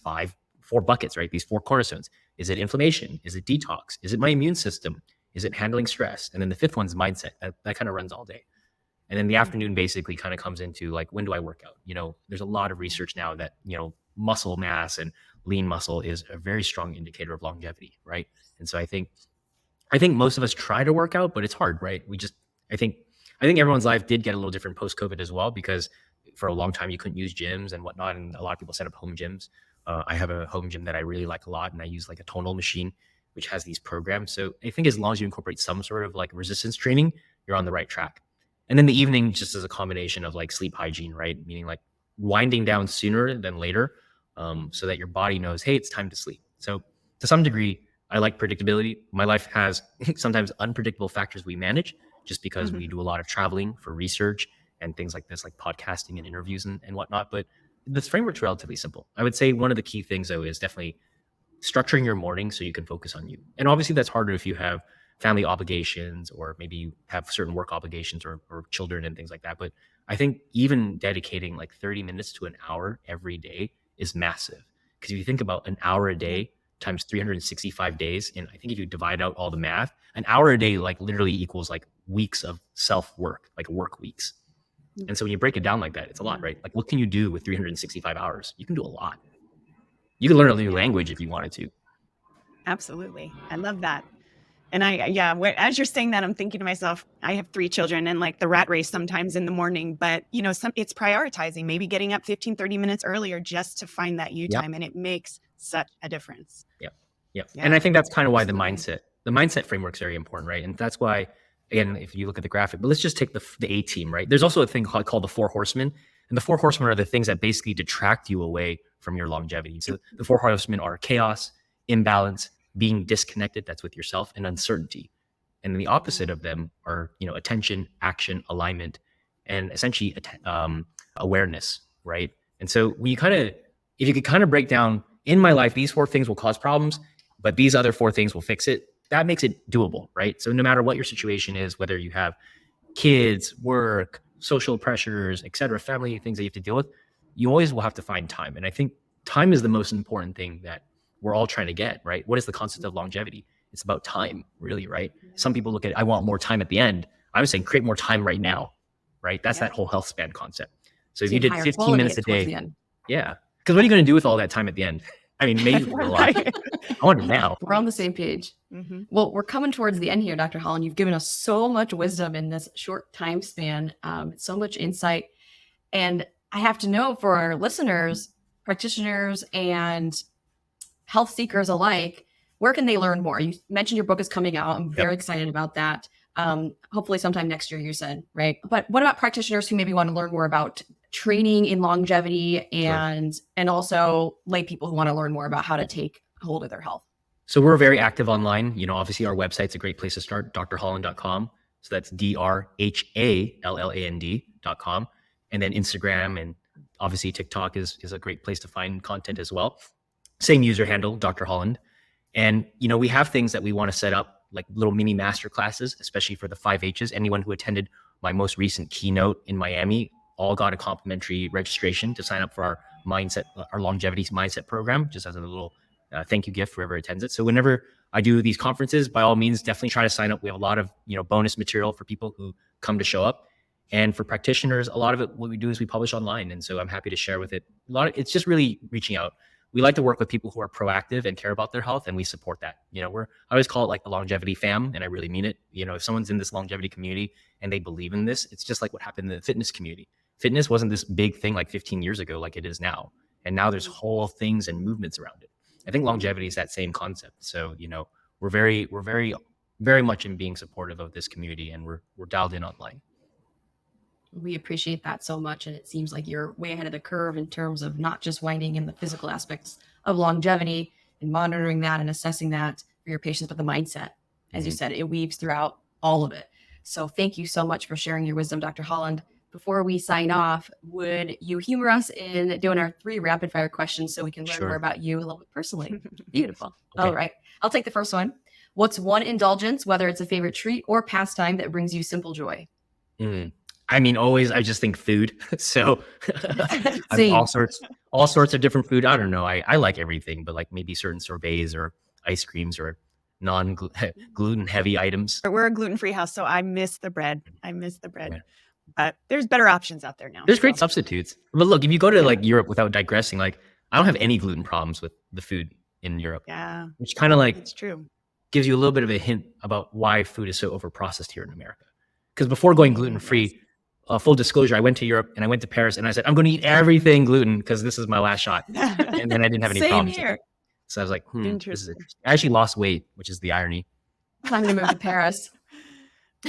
four buckets, right? These four cornerstones. Is it inflammation? Is it detox? Is it my immune system? Is it handling stress? And then the fifth one's mindset. That kind of runs all day. And then the afternoon basically kind of comes into like, when do I work out? There's a lot of research now that, muscle mass and lean muscle is a very strong indicator of longevity, right? And so I think most of us try to work out, but it's hard, right? I think everyone's life did get a little different post-COVID as well, because for a long time you couldn't use gyms and whatnot. And a lot of people set up home gyms. I have a home gym that I really like a lot, and I use like a tonal machine, which has these programs. So I think as long as you incorporate some sort of like resistance training, you're on the right track. And then the evening just as a combination of like sleep hygiene, right? Meaning like winding down sooner than later, so that your body knows, hey, it's time to sleep. So to some degree, I like predictability. My life has sometimes unpredictable factors we manage just because we do a lot of traveling for research and things like this, like podcasting and interviews and whatnot. But this framework's relatively simple. I would say one of the key things though is definitely structuring your morning so you can focus on you. And obviously that's harder if you have family obligations, or maybe you have certain work obligations or children and things like that. But I think even dedicating like 30 minutes to an hour every day is massive. Because if you think about an hour a day times 365 days, and I think if you divide out all the math, an hour a day like literally equals like weeks of self-work, like work weeks. And so when you break it down like that, it's a lot, right? Like what can you do with 365 hours? You can do a lot. You can learn a new language if you wanted to. Absolutely. I love that. And as you're saying that, I'm thinking to myself, I have 3 children and like the rat race sometimes in the morning, but it's prioritizing, maybe getting up 15, 30 minutes earlier just to find that you time. And it makes such a difference. Yep. Yeah. And I think that's kind of why the mindset framework is very important, right? And that's why, again, if you look at the graphic, but let's just take the A team, right? There's also a thing called the 4 horsemen. And the 4 horsemen are the things that basically detract you away from your longevity. So the 4 horsemen are chaos, imbalance, being disconnected, that's with yourself, and uncertainty. And then the opposite of them are, attention, action, alignment, and essentially awareness, right? And so if you could kind of break down, in my life, these 4 things will cause problems, but these other 4 things will fix it. That makes it doable, right? So no matter what your situation is, whether you have kids, work, social pressures, et cetera, family, things that you have to deal with, you always will have to find time. And I think time is the most important thing that we're all trying to get, right? What is the concept of longevity? It's about time, really, right? Some people look at, I want more time at the end. I was saying create more time right now, right? That's that whole health span concept. So if you did 15 minutes a day, yeah. Because what are you going to do with all that time at the end? I mean, maybe a lot. I wonder now. We're on the same page. Mm-hmm. Well, we're coming towards the end here, Dr. Halland. You've given us so much wisdom in this short time span, so much insight. And I have to know, for our listeners, practitioners, and health seekers alike, where can they learn more? You mentioned your book is coming out. I'm very excited about that. Hopefully sometime next year, you said, right? But what about practitioners who maybe want to learn more about training in longevity and also lay people who want to learn more about how to take hold of their health? So we're very active online. Obviously our website's a great place to start, drhalland.com. So that's drhalland.com. And then Instagram and obviously TikTok is a great place to find content as well. Same user handle, Dr. Halland. And, we have things that we want to set up, like little mini master classes, especially for the 5 H's. Anyone who attended my most recent keynote in Miami all got a complimentary registration to sign up for our longevity mindset program, just as a little thank you gift for whoever attends it. So whenever I do these conferences, by all means, definitely try to sign up. We have a lot of, bonus material for people who come to show up. And for practitioners, a lot of it, what we do is we publish online. And so I'm happy to share with it. It's just really reaching out. We like to work with people who are proactive and care about their health, and we support that. I always call it like the longevity fam, and I really mean it. If someone's in this longevity community and they believe in this, it's just like what happened in the fitness community. Fitness wasn't this big thing like 15 years ago, like it is now. And now there's whole things and movements around it. I think longevity is that same concept. So, we're very, very much in being supportive of this community, and we're dialed in online. We appreciate that so much. And it seems like you're way ahead of the curve in terms of not just winding in the physical aspects of longevity and monitoring that and assessing that for your patients, but the mindset. As you said, it weaves throughout all of it. So thank you so much for sharing your wisdom, Dr. Halland. before we sign off, would you humor us in doing our 3 rapid fire questions so we can learn Sure. more about you a little bit personally? Beautiful. Okay. All right. I'll take the first one. What's one indulgence, whether it's a favorite treat or pastime, that brings you simple joy? I mean, always, I just think food. So I mean, Same. all sorts of different food. I don't know. I like everything, but like maybe certain sorbets or ice creams or non-gluten heavy items. We're a gluten-free house, so I miss the bread. Yeah. But there's better options out there now. There's great so. substitutes. But look, if you go to like Europe, without digressing, like I don't have any gluten problems with the food in Europe, Yeah, which kind of like it's true. gives you a little bit of a hint about why food is so overprocessed here in America. Because before going gluten-free, full disclosure, I went to Europe and I went to Paris and I said, I'm going to eat everything gluten because this is my last shot. And then I didn't have any Same problems. here. So I was like, this is Interesting. interesting. I actually lost weight, which is the irony. I'm going to move to Paris.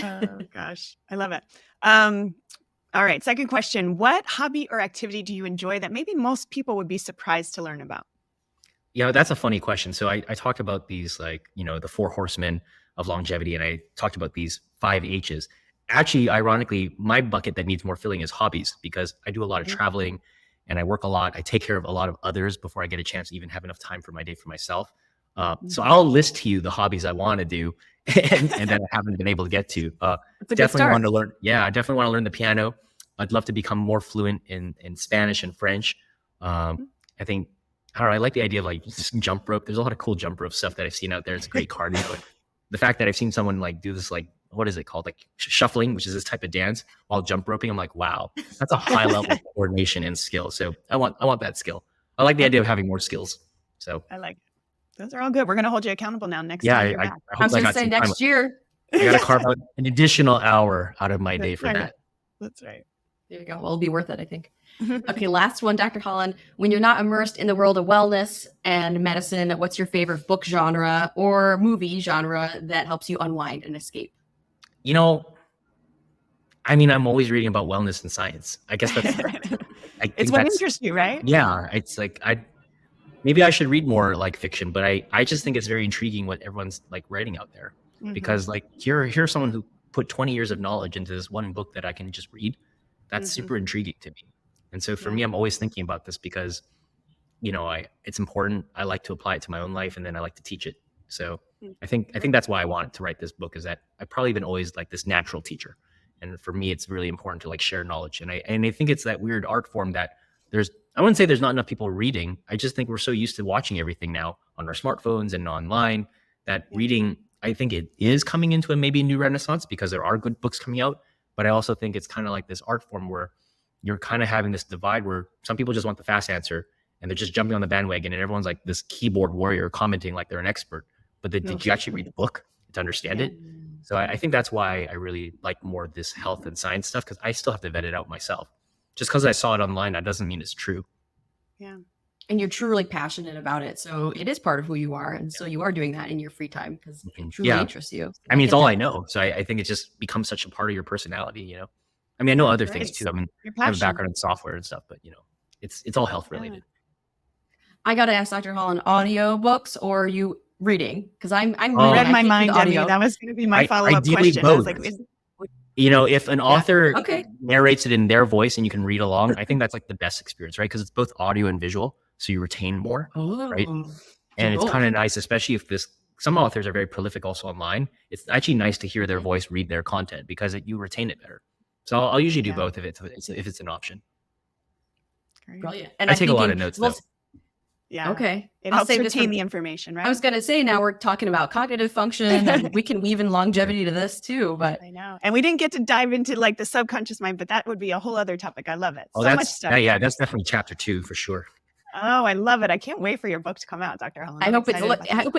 Oh gosh, I love it. All right, second question. What hobby or activity do you enjoy that maybe most people would be surprised to learn about? Yeah, that's a funny question. So I talked about these, like, the 4 horsemen of longevity, and I talked about these 5 H's. Actually, ironically, my bucket that needs more filling is hobbies, because I do a lot of traveling and I work a lot. I take care of a lot of others before I get a chance to even have enough time for my day for myself. So I'll list to you the hobbies I want to do and that I haven't been able to get to. Definitely want to learn. Yeah, I definitely want to learn the piano. I'd love to become more fluent in Spanish and French. I think, I don't know, I like the idea of like just jump rope. There's a lot of cool jump rope stuff that I've seen out there. It's great cardio. But the fact that I've seen someone like do this, like, what is it called? Like shuffling, which is this type of dance while jump roping. I'm like, wow, that's a high level of coordination and skill. So I want that skill. I like the idea of having more skills. So I like it. Those are all good. We're going to hold you accountable now next yeah, time you're back. I was going to say next year. I got to carve out an additional hour out of my day for that. That's right. There you go. Well, it'll be worth it, I think. Okay, last one, Dr. Halland. When you're not immersed in the world of wellness and medicine, what's your favorite book genre or movie genre that helps you unwind and escape? I mean, I'm always reading about wellness and science. I guess that's it's what interests you, right? Yeah. It's like maybe I should read more like fiction, but I just think it's very intriguing what everyone's like writing out there. Because like here's someone who put 20 years of knowledge into this one book that I can just read. That's super intriguing to me. And so for me, I'm always thinking about this because, it's important. I like to apply it to my own life, and then I like to teach it. So I think that's why I wanted to write this book, is that I've probably been always like this natural teacher. And for me, it's really important to like share knowledge. And I think it's that weird art form that I wouldn't say there's not enough people reading. I just think we're so used to watching everything now on our smartphones and online that reading, I think it is coming into a maybe new renaissance because there are good books coming out. But I also think it's kind of like this art form where you're kind of having this divide where some people just want the fast answer and they're just jumping on the bandwagon, and everyone's like this keyboard warrior commenting like they're an expert. But did you actually read the book to understand it? So I think that's why I really like more of this health and science stuff, because I still have to vet it out myself. Just because I saw it online, that doesn't mean it's true. Yeah. And you're truly passionate about it. So it is part of who you are. And so you are doing that in your free time because it truly interests you. I mean, it's all I know. So I think it just becomes such a part of your personality, I mean, I know other things too. I mean, I have a background in software and stuff, but it's all health related. I got to ask Dr. Halland, audio books or are you reading? Because I'm reading. Read my mind, Debbie. That was going to be my follow-up question. Both. I was like, if an author narrates it in their voice and you can read along, I think that's like the best experience, right? Because it's both audio and visual, so you retain more, right? And it's kind of nice, especially if some authors are very prolific also online. It's actually nice to hear their voice read their content because you retain it better. So I'll usually do both if it's an option. Brilliant. And I take a lot of notes though. Yeah. Okay. It helps retain the information, right? I was going to say, now we're talking about cognitive function and we can weave in longevity to this too, but I know. And we didn't get to dive into like the subconscious mind, but that would be a whole other topic. I love it. Oh, so much stuff. Yeah, that's definitely chapter 2 for sure. Oh, I love it. I can't wait for your book to come out, Dr. Halland.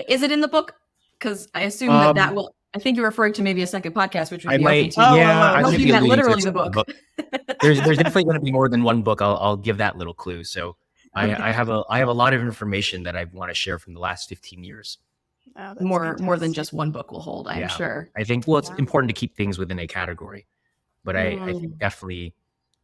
Is it in the book? Because I assume that will, I think you're referring to maybe a second podcast, which would be open to. I hope you meant literally the book. There's definitely going to be more than one book. I'll give that little clue. So I have a lot of information that I want to share from the last 15 years. Oh, more than just one book will hold, I'm sure. I think it's important to keep things within a category, but I think definitely,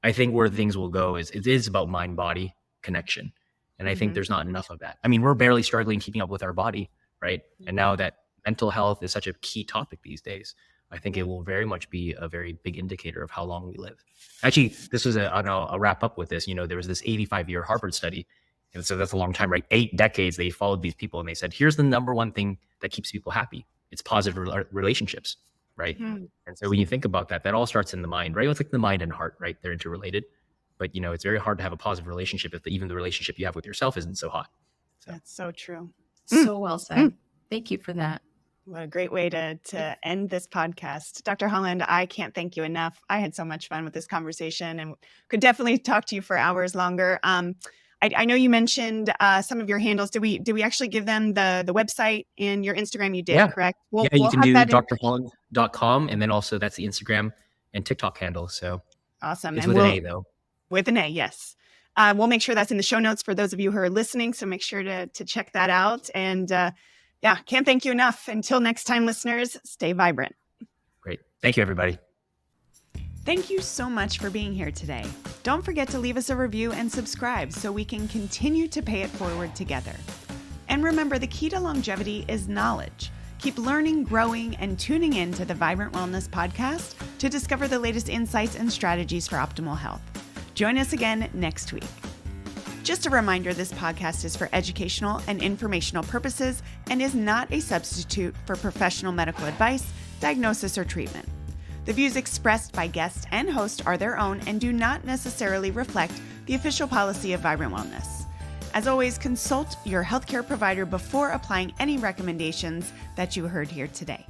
where things will go is it is about mind-body connection, and I think there's not enough of that. I mean, we're barely struggling keeping up with our body, right? And now that mental health is such a key topic these days, I think it will very much be a very big indicator of how long we live. Actually, this was I'll wrap up with this. There was this 85-year Harvard study. And so that's a long time, right? 8 decades, they followed these people and they said, here's the number one thing that keeps people happy. It's positive relationships, right? And so when you think about that, that all starts in the mind, right? It's like the mind and heart, right? They're interrelated. But, it's very hard to have a positive relationship if even the relationship you have with yourself isn't so hot. So. That's so true. So well said. Thank you for that. What a great way to end this podcast. Dr. Halland, I can't thank you enough. I had so much fun with this conversation and could definitely talk to you for hours longer. I know you mentioned some of your handles. Did we actually give them the website and your Instagram? You did, correct? You can do drhalland.com, and then also that's the Instagram and TikTok handle. So awesome. It's with an A, though. With an A, yes. We'll make sure that's in the show notes for those of you who are listening. So make sure to check that out. And can't thank you enough. Until next time, listeners, stay vibrant. Great. Thank you, everybody. Thank you so much for being here today. Don't forget to leave us a review and subscribe so we can continue to pay it forward together. And remember, the key to longevity is knowledge. Keep learning, growing, and tuning in to the Vibrant Wellness Podcast to discover the latest insights and strategies for optimal health. Join us again next week. Just a reminder, this podcast is for educational and informational purposes and is not a substitute for professional medical advice, diagnosis, or treatment. The views expressed by guest and host are their own and do not necessarily reflect the official policy of Vibrant Wellness. As always, consult your healthcare provider before applying any recommendations that you heard here today.